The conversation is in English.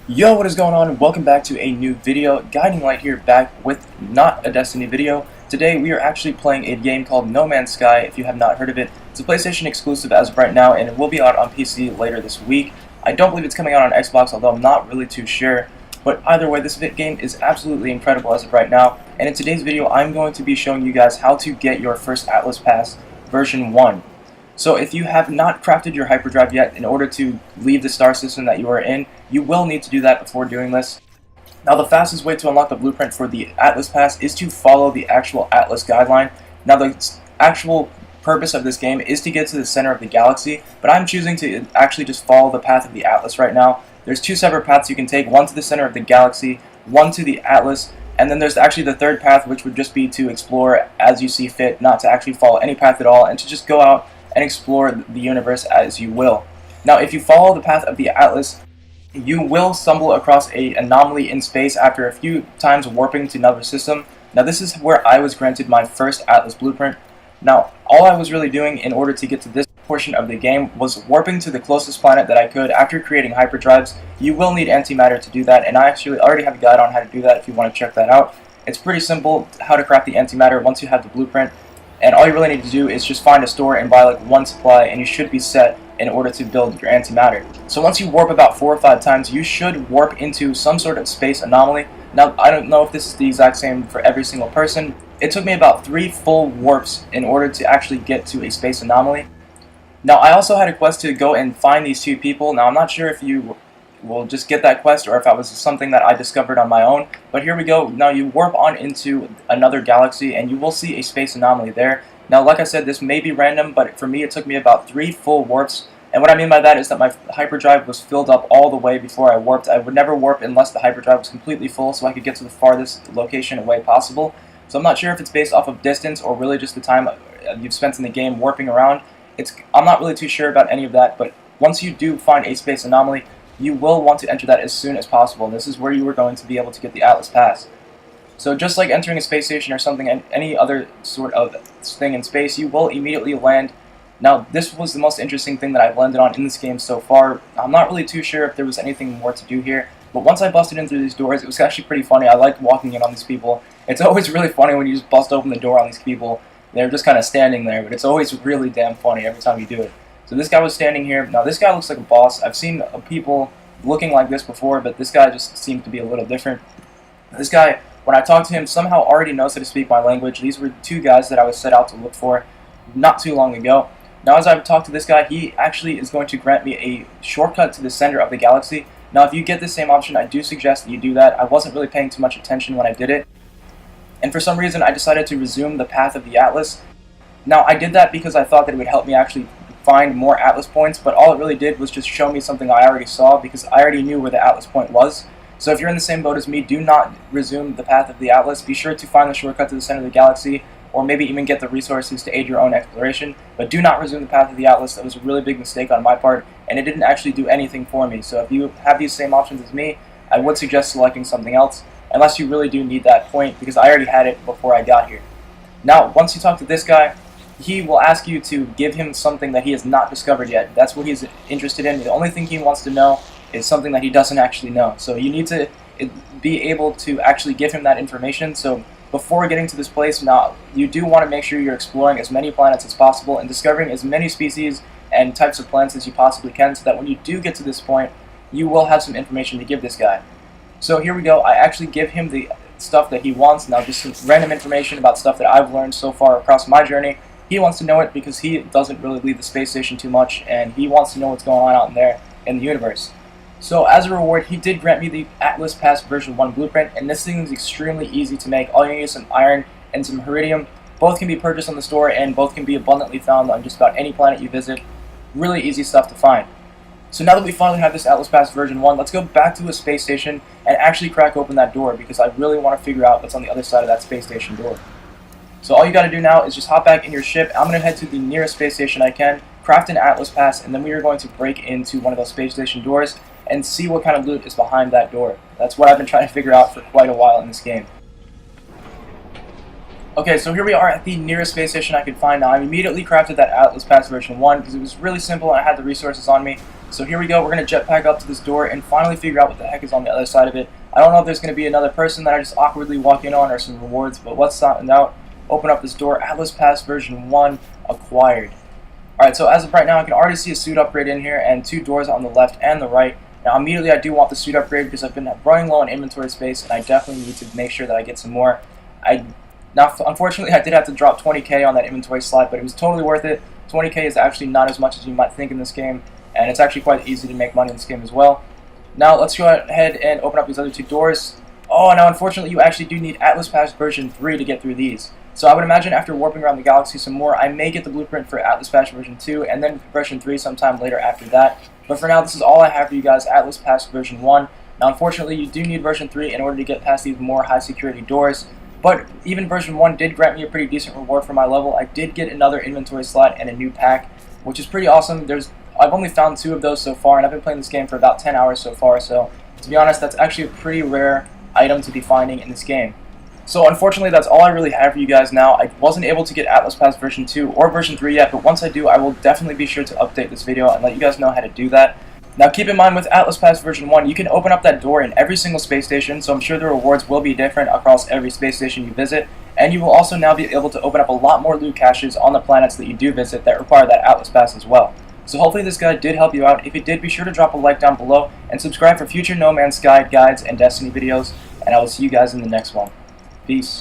Yo, what is going on? Welcome back to a new video. Guiding Light here, back with not a Destiny video. Today we are actually playing a game called No Man's Sky, if you have not heard of it. It's a PlayStation exclusive as of right now, and it will be out on PC later this week. I don't believe it's coming out on Xbox, although I'm not really too sure. But either way, this game is absolutely incredible as of right now. And in today's video, I'm going to be showing you guys how to get your first AtlasPass version 1. So if you have not crafted your hyperdrive yet, in order to leave the star system that you are in, you will need to do that before doing this. Now the fastest way to unlock the blueprint for the AtlasPass is to follow the actual Atlas guideline. Now the actual purpose of this game is to get to the center of the galaxy, but I'm choosing to actually just follow the path of the Atlas right now. There's two separate paths you can take, one to the center of the galaxy, one to the Atlas, and then there's actually the third path, which would just be to explore as you see fit, not to actually follow any path at all, and to just go out and explore the universe as you will. Now if you follow the path of the Atlas, you will stumble across an anomaly in space after a few times warping to another system. Now this is where I was granted my first Atlas blueprint. Now all I was really doing in order to get to this portion of the game was warping to the closest planet that I could after creating hyperdrives. You will need antimatter to do that, and I actually already have a guide on how to do that if you want to check that out. It's pretty simple how to craft the antimatter once you have the blueprint. And all you really need to do is just find a store and buy like one supply, and you should be set in order to build your antimatter. So once you warp about 4 or 5 times, you should warp into some sort of space anomaly. Now I don't know if this is the exact same for every single person. It took me about 3 full warps in order to actually get to a space anomaly. Now I also had a quest to go and find these 2 people. Now I'm not sure if you will just get that quest or if that was something that I discovered on my own, but here we go. Now you warp on into another galaxy and you will see a space anomaly there. Now like I said, this may be random, but for me it took me about 3 full warps, and what I mean by that is that my hyperdrive was filled up all the way before I warped. I would never warp unless the hyperdrive was completely full so I could get to the farthest location away possible. So I'm not sure if it's based off of distance or really just the time you've spent in the game warping around. I'm not really too sure about any of that, but once you do find a space anomaly, you will want to enter that as soon as possible. This is where you are going to be able to get the AtlasPass. So just like entering a space station or something, and any other sort of thing in space, you will immediately land. Now this was the most interesting thing that I've landed on in this game so far. I'm not really too sure if there was anything more to do here, but once I busted in through these doors, it was actually pretty funny. I liked walking in on these people. It's always really funny when you just bust open the door on these people. They're just kind of standing there, but it's always really damn funny every time you do it. So this guy was standing here. Now this guy looks like a boss. I've seen people looking like this before, but this guy just seems to be a little different. This guy, when I talked to him, somehow already knows how to speak my language. These were 2 guys that I was set out to look for not too long ago. Now as I've talked to this guy, he actually is going to grant me a shortcut to the center of the galaxy. Now if you get the same option, I do suggest that you do that. I wasn't really paying too much attention when I did it, and for some reason I decided to resume the path of the Atlas. Now I did that because I thought that it would help me actually find more Atlas points, but all it really did was just show me something I already saw, because I already knew where the Atlas point was. So if you're in the same boat as me, do not resume the path of the Atlas. Be sure to find the shortcut to the center of the galaxy, or maybe even get the resources to aid your own exploration, but do not resume the path of the Atlas. That was a really big mistake on my part, and it didn't actually do anything for me. So if you have these same options as me, I would suggest selecting something else, unless you really do need that point, because I already had it before I got here. Now once you talk to this guy, he will ask you to give him something that he has not discovered yet. That's what he's interested in. The only thing he wants to know is something that he doesn't actually know. So you need to be able to actually give him that information. So before getting to this place, now you do want to make sure you're exploring as many planets as possible and discovering as many species and types of plants as you possibly can, so that when you do get to this point, you will have some information to give this guy. So here we go. I actually give him the stuff that he wants. Now just some random information about stuff that I've learned so far across my journey. He wants to know it because he doesn't really leave the space station too much, and he wants to know what's going on out in there in the universe. So as a reward, he did grant me the AtlasPass version 1 blueprint, and this thing is extremely easy to make. All you need is some iron and some iridium. Both can be purchased on the store, and both can be abundantly found on just about any planet you visit. Really easy stuff to find. So now that we finally have this AtlasPass version 1, let's go back to a space station and actually crack open that door, because I really want to figure out what's on the other side of that space station door. So all you got to do now is just hop back in your ship. I'm going to head to the nearest space station I can, craft an AtlasPass, and then we are going to break into one of those space station doors and see what kind of loot is behind that door. That's what I've been trying to figure out for quite a while in this game. Okay, so here we are at the nearest space station I could find now. I immediately crafted that AtlasPass version 1 because it was really simple and I had the resources on me. So here we go, we're going to jetpack up to this door and finally figure out what the heck is on the other side of it. I don't know if there's going to be another person that I just awkwardly walk in on or some rewards, but let's find out. Open up this door, AtlasPass version 1 acquired. Alright, so as of right now, I can already see a suit upgrade in here and 2 doors on the left and the right. Now immediately I do want the suit upgrade because I've been running low on inventory space and I definitely need to make sure that I get some more. Unfortunately, I did have to drop 20k on that inventory slot, but it was totally worth it. 20k is actually not as much as you might think in this game, and it's actually quite easy to make money in this game as well. Now let's go ahead and open up these other 2 doors. Oh, now unfortunately you actually do need AtlasPass version 3 to get through these. So I would imagine after warping around the galaxy some more, I may get the blueprint for AtlasPass version 2 and then version 3 sometime later after that. But for now, this is all I have for you guys, AtlasPass version 1. Now unfortunately you do need version 3 in order to get past these more high security doors. But even version 1 did grant me a pretty decent reward for my level. I did get another inventory slot and a new pack, which is pretty awesome. I've only found 2 of those so far, and I've been playing this game for about 10 hours so far, so to be honest, that's actually a pretty rare item to be finding in this game. So unfortunately, that's all I really have for you guys now. I wasn't able to get AtlasPass version 2 or version 3 yet, but once I do, I will definitely be sure to update this video and let you guys know how to do that. Now keep in mind with AtlasPass version 1, you can open up that door in every single space station, so I'm sure the rewards will be different across every space station you visit, and you will also now be able to open up a lot more loot caches on the planets that you do visit that require that AtlasPass as well. So hopefully this guide did help you out. If it did, be sure to drop a like down below and subscribe for future No Man's Sky guides and Destiny videos, and I will see you guys in the next one. Peace.